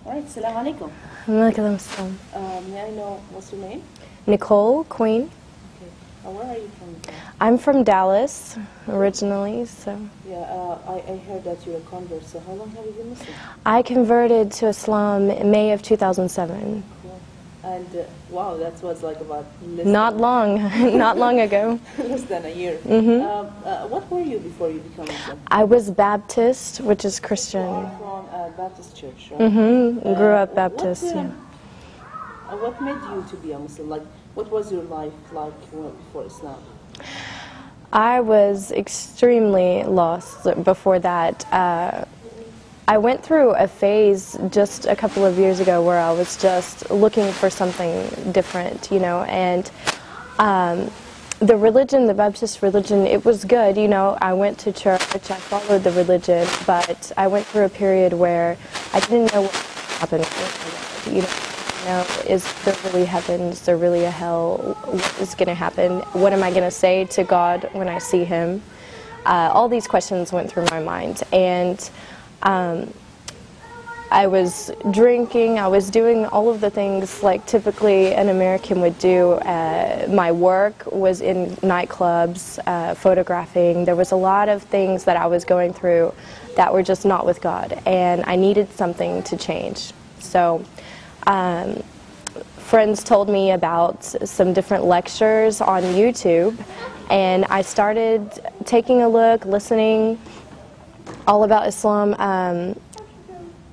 Alright, Salam alaikum. Walaikum assalam. May I know what's your name? Nicole, Queen. Okay. Where are you from? I'm from Dallas, originally, so. Yeah, I heard that you're a convert, so how long have you been Muslim? I converted to Islam in May of 2007. Cool. And wow, that was like about Not long, not long ago. less than a year. What were you before you became Muslim? I was Baptist, which is Christian. You are from a Baptist church, right? Grew up Baptist, yeah. What made you to be a Muslim? Like, what was your life like before Islam? I was extremely lost before that. I went through a phase just a couple of years ago where I was just looking for something different, you know, and the religion, the Baptist religion, it was good, you know. I went to church, I followed the religion, but I went through a period where I didn't know what happened, you know, is there really heaven, is there really a hell, what is going to happen, what am I going to say to God when I see Him? All these questions went through my mind, and I was drinking, I was doing all of the things like typically an American would do. My work was in nightclubs, photographing. There was a lot of things that I was going through that were just not with God, and I needed something to change. So friends told me about some different lectures on YouTube, and I started taking a look, listening all about Islam,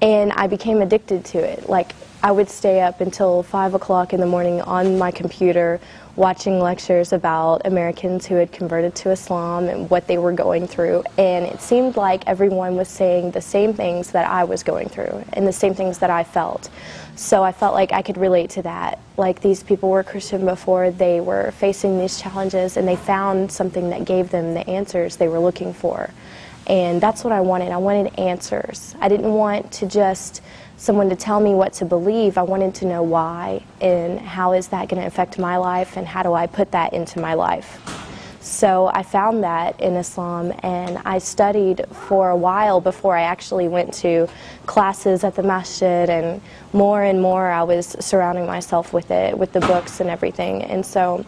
and I became addicted to it. Like, I would stay up until 5 o'clock in the morning on my computer watching lectures about Americans who had converted to Islam and what they were going through, and it seemed like everyone was saying the same things that I was going through and the same things that I felt. So I felt like I could relate to that. Like, these people were Christian before, they were facing these challenges, and they found something that gave them the answers they were looking for. And that's what I wanted. I wanted answers. I didn't want to just someone to tell me what to believe. I wanted to know why, and how is that going to affect my life, and how do I put that into my life. So I found that in Islam, and I studied for a while before I actually went to classes at the masjid, and more I was surrounding myself with it, with the books and everything. And so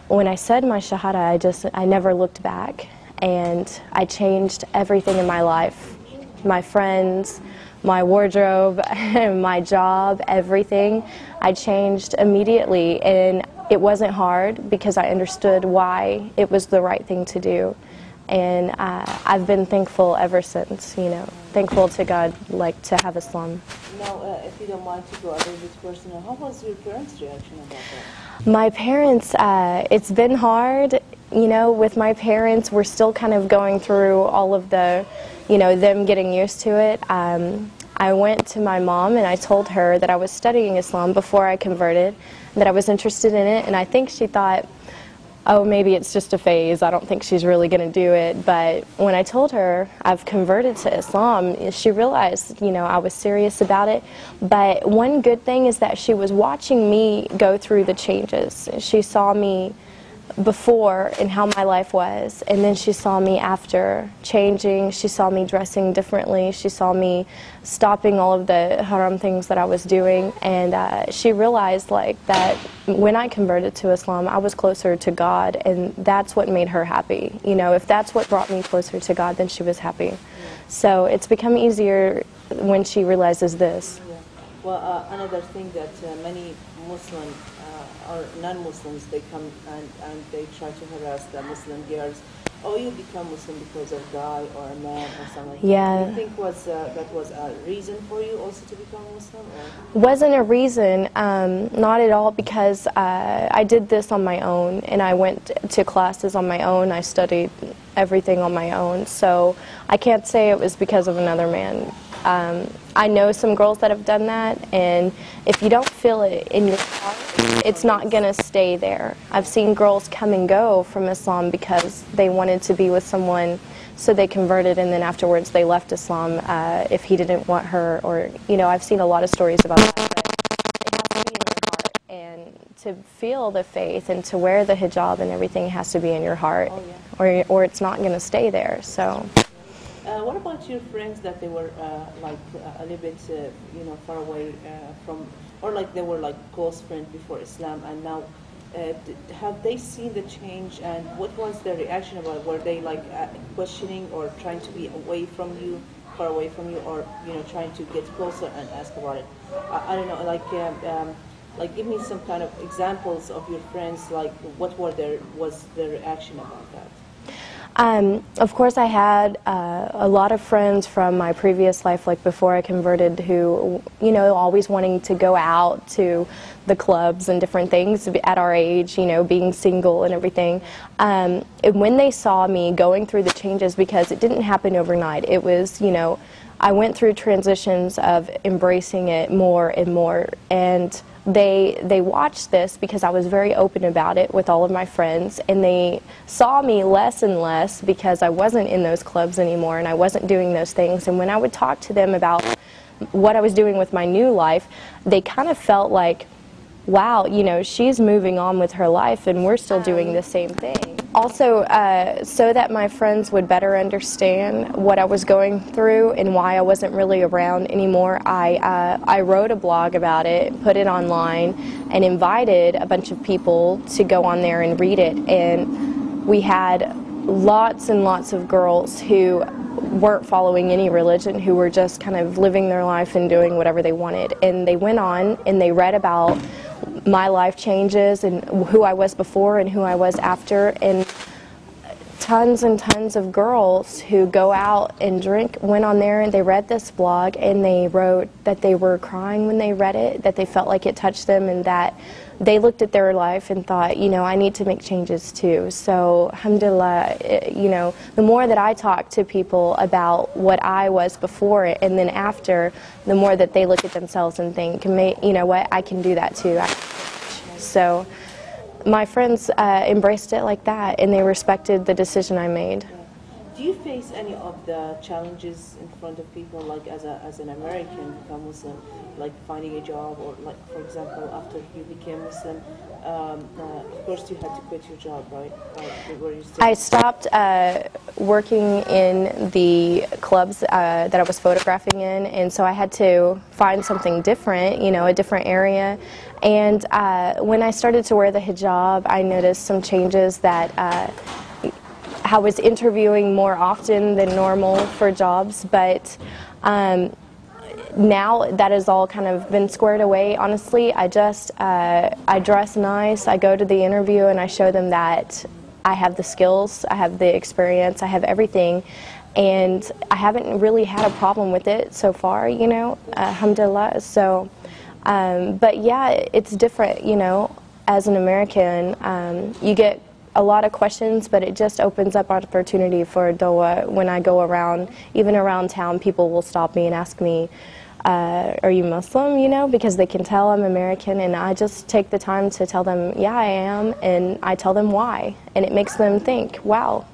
when I said my shahada, I never looked back. And I changed everything in my life, my friends, my wardrobe, my job, everything. I changed immediately, and it wasn't hard because I understood why it was the right thing to do. And I've been thankful ever since, you know, thankful to God, like, to have Islam. Now, if you don't mind to go a little bit personal, how was your parents' reaction about that? My parents, it's been hard. You know, with my parents, we're still kind of going through all of the, you know, them getting used to it. I went to my mom and I told her that I was studying Islam before I converted, that I was interested in it, and I think she thought, oh, maybe it's just a phase, I don't think she's really going to do it. But when I told her I've converted to Islam, she realized, you know, I was serious about it. But one good thing is that she was watching me go through the changes. She saw me before and how my life was, and then she saw me after changing. She saw me dressing differently. She saw me stopping all of the haram things that I was doing, and she realized, like, that when I converted to Islam, I was closer to God, and that's what made her happy. You know, if that's what brought me closer to God, then she was happy. Yeah. So it's become easier when she realizes this. Yeah. Well, another thing that many Muslim or non-Muslims, they come and they try to harass the Muslim girls. Oh, you become Muslim because of a guy or a man or something. Yeah. Do you think that was a reason for you also to become Muslim? Or? Wasn't a reason, not at all, because I did this on my own, and I went to classes on my own. I studied everything on my own, so I can't say it was because of another man. I know some girls that have done that, and if you don't feel it in your heart, it's not going to stay there. I've seen girls come and go from Islam because they wanted to be with someone, so they converted, and then afterwards they left Islam if he didn't want her, or, you know, I've seen a lot of stories about that. But it has to be in your heart, and to feel the faith and to wear the hijab and everything has to be in your heart, Oh, yeah. or it's not going to stay there. So. What about your friends that they were like a little bit, far away from, or like they were like close friends before Islam, and now have they seen the change, and what was their reaction about it? Were they like questioning or trying to be away from you, far away from you, or trying to get closer and ask about it? I don't know, like give me some kind of examples of your friends, like what was their reaction about that? Of course, I had a lot of friends from my previous life, like before I converted, who, always wanting to go out to the clubs and different things at our age, being single and everything. And when they saw me going through the changes, because it didn't happen overnight, it was, I went through transitions of embracing it more and more, and they watched this because I was very open about it with all of my friends, and they saw me less and less because I wasn't in those clubs anymore and I wasn't doing those things. And when I would talk to them about what I was doing with my new life, they kind of felt like, wow, she's moving on with her life and we're still doing the same thing. Also, so that my friends would better understand what I was going through and why I wasn't really around anymore, I wrote a blog about it, put it online, and invited a bunch of people to go on there and read it. And we had lots and lots of girls who weren't following any religion, who were just kind of living their life and doing whatever they wanted. And they went on and they read about my life changes and who I was before and who I was after, and tons and tons of girls who go out and drink went on there and they read this blog and they wrote that they were crying when they read it, that they felt like it touched them, and that they looked at their life and thought, I need to make changes too. So, alhamdulillah, the more that I talk to people about what I was before it and then after, the more that they look at themselves and think, you know what, I can do that too. So my friends embraced it like that, and they respected the decision I made. Do you face any of the challenges in front of people, like as an American become Muslim, like finding a job, or like, for example, after you became Muslim, of course you had to quit your job, right? I stopped working in the clubs that I was photographing in, and so I had to find something different, a different area. And when I started to wear the hijab, I noticed some changes that I was interviewing more often than normal for jobs, but now that has all kind of been squared away. Honestly, I dress nice, I go to the interview and I show them that I have the skills, I have the experience, I have everything, and I haven't really had a problem with it so far, alhamdulillah. So, but yeah, it's different, as an American, you get a lot of questions, but it just opens up opportunity for dawah. When I go around, even around town, people will stop me and ask me, are you Muslim, because they can tell I'm American, and I just take the time to tell them, yeah, I am, and I tell them why, and it makes them think, wow.